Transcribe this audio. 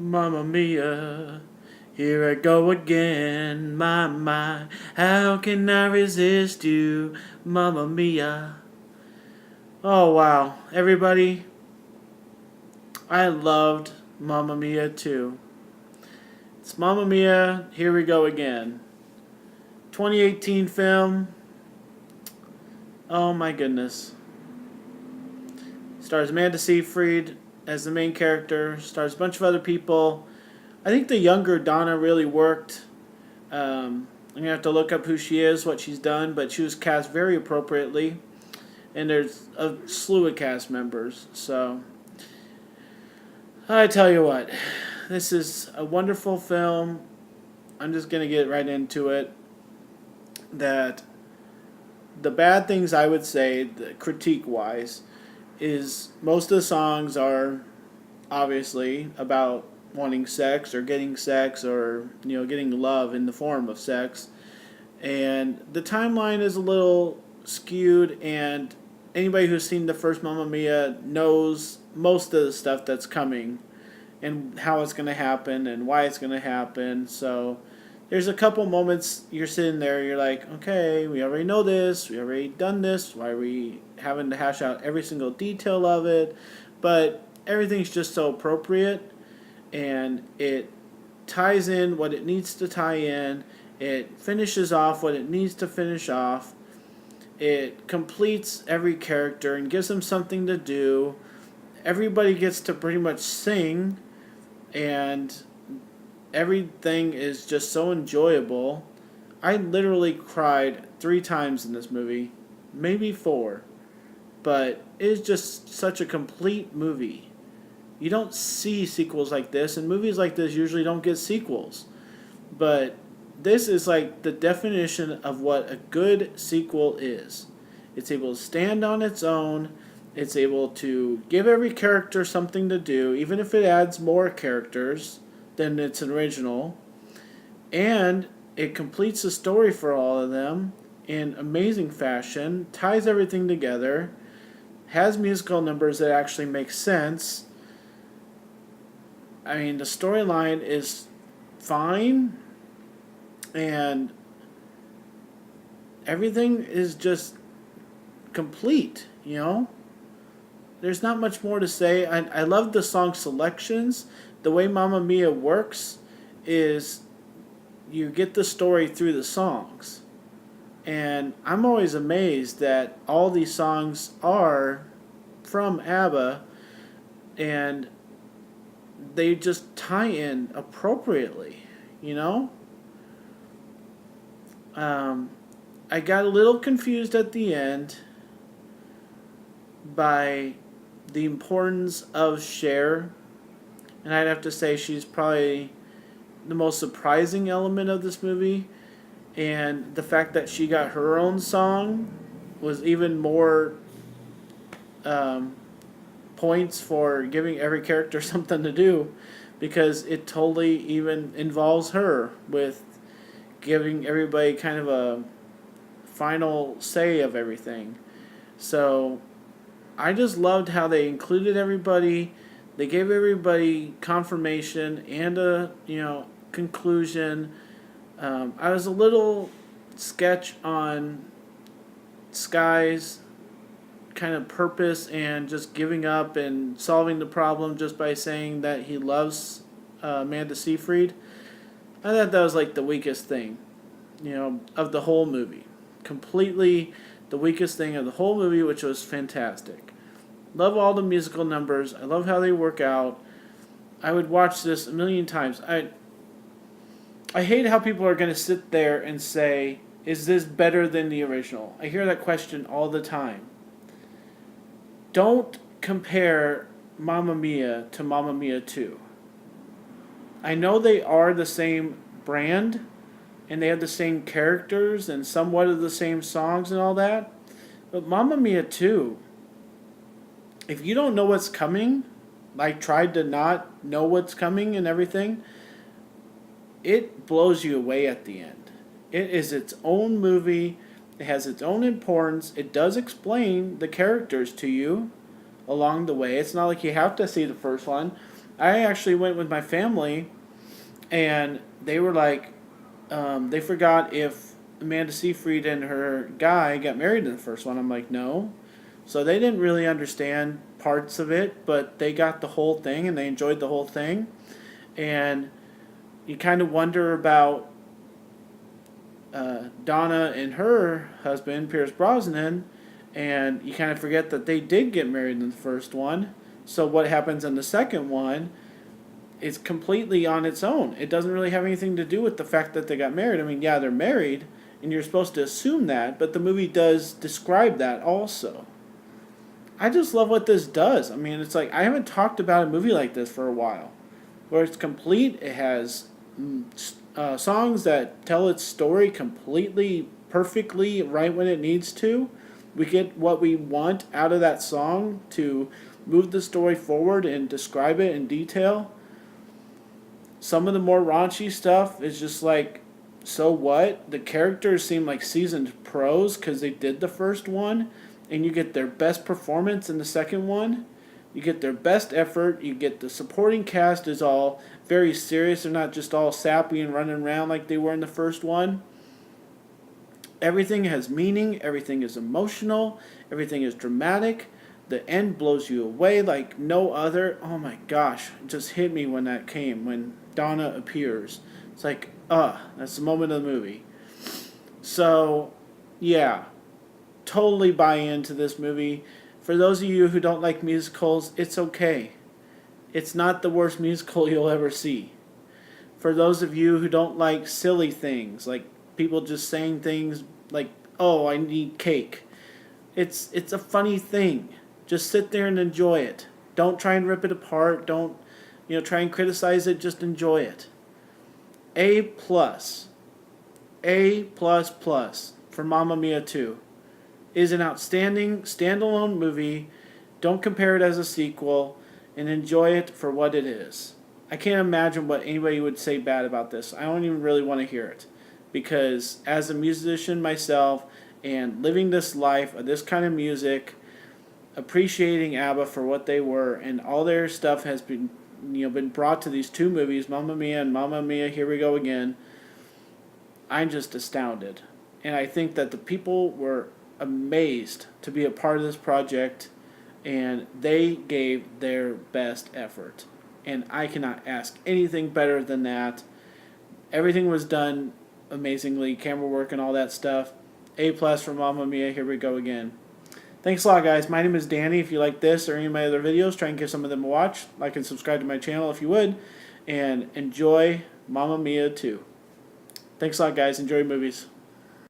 Mamma Mia, here I go again. My, how can I resist you, Mamma Mia? Oh wow, everybody, I loved Mamma Mia too. It's Mamma Mia, here we go again. 2018 film. Oh my goodness. Stars Amanda Seyfried as the main character. Stars a bunch of other people. I think the younger Donna really worked. I'm gonna have to look up who she is, what she's done, but she was cast very appropriately, and there's a slew of cast members. So I tell you what, this is a wonderful film. I'm just gonna get right into it. That the bad things I would say, the critique wise, is most of the songs are obviously about wanting sex or getting love in the form of sex, and the timeline is a little skewed, and anybody who's seen the first Mamma Mia knows most of the stuff that's coming and how it's going to happen and why it's going to happen. So there's a couple moments you're sitting there, you're like, okay, we already know this, we already done this, why are we having to hash out every single detail of it? But everything's just so appropriate, and it ties in what it needs to tie in, it finishes off what it needs to finish off, it completes every character and gives them something to do. Everybody gets to pretty much sing, and everything is just so enjoyable. I literally cried 3 times in this movie, maybe 4, but it is just such a complete movie. You don't see sequels like this, and movies like this usually don't get sequels. But this is like the definition of what a good sequel is. It's able to stand on its own. It's able to give every character something to do, even if it adds more characters than its original. And it completes the story for all of them in amazing fashion, ties everything together, has musical numbers that actually make sense. I mean, the storyline is fine, and everything is just complete, you know? There's not much more to say. I love the song selections. The way Mamma Mia works is you get the story through the songs. And I'm always amazed that all these songs are from ABBA, and they just tie in appropriately, you know? I got a little confused at the end by the importance of Cher, and I'd have to say she's probably the most surprising element of this movie, and the fact that she got her own song was even more um, points for giving every character something to do, because it totally even involves her with giving everybody kind of a final say of everything. So I just loved how they included everybody. They gave everybody confirmation and a conclusion. I was a little sketch on Sky's kind of purpose and just giving up and solving the problem just by saying that he loves Amanda Seyfried. I thought that was like the weakest thing, of the whole movie. Completely the weakest thing of the whole movie, which was fantastic. Love all the musical numbers. I love how they work out. I would watch this a million times. I hate how people are going to sit there and say, is this better than the original? I hear that question all the time. Don't compare Mamma Mia to Mamma Mia 2. I know they are the same brand, and they have the same characters and somewhat of the same songs and all that, but Mamma Mia 2, if you don't know what's coming, like tried to not know what's coming and everything, it blows you away at the end. It is its own movie. It has its own importance. It does explain the characters to you along the way. It's not like you have to see the first one. I actually went with my family, and they were like, they forgot if Amanda Seyfried and her guy got married in the first one. I'm like, no. So they didn't really understand parts of it, but they got the whole thing and they enjoyed the whole thing. And you kind of wonder about Donna and her husband, Pierce Brosnan, and you kind of forget that they did get married in the first one. So what happens in the second one is completely on its own. It doesn't really have anything to do with the fact that they got married. I mean, yeah, they're married, and you're supposed to assume that, but the movie does describe that also. I just love what this does. I mean, it's like I haven't talked about a movie like this for a while, where it's complete. It has songs that tell its story completely, perfectly, right when it needs to. We get what we want out of that song to move the story forward and describe it in detail. Some of the more raunchy stuff is just like, so what? The characters seem like seasoned pros because they did the first one, and you get their best performance in the second one. You get their best effort. You get the supporting cast is all very serious. They're not just all sappy and running around like they were in the first one. Everything has meaning. Everything is emotional. Everything is dramatic. The end blows you away like no other. Oh my gosh. It just hit me when that came. When Donna appears. It's like, that's the moment of the movie. So, yeah. Totally buy into this movie. For those of you who don't like musicals, it's okay. It's not the worst musical you'll ever see. For those of you who don't like silly things, like people just saying things like, oh, I need cake. It's a funny thing. Just sit there and enjoy it. Don't try and rip it apart. Don't, try and criticize it. Just enjoy it. A+. A++ for Mamma Mia 2. Is an outstanding standalone movie. Don't compare it as a sequel, and enjoy it for what it is. I can't imagine what anybody would say bad about this. I don't even really want to hear it, because as a musician myself and living this life of this kind of music, appreciating ABBA for what they were, and all their stuff has been brought to these two movies, Mamma Mia and Mamma Mia, Here We Go Again. I'm just astounded, and I think that the people were amazed to be a part of this project, and they gave their best effort, and I cannot ask anything better than that. Everything was done amazingly, camera work and all that stuff. A+ for Mamma Mia, Here We Go Again. Thanks a lot, guys. My name is Danny. If you like this or any of my other videos, try and give some of them a watch. Like and subscribe to my channel if you would, and enjoy Mamma Mia 2. Thanks a lot, guys. Enjoy movies.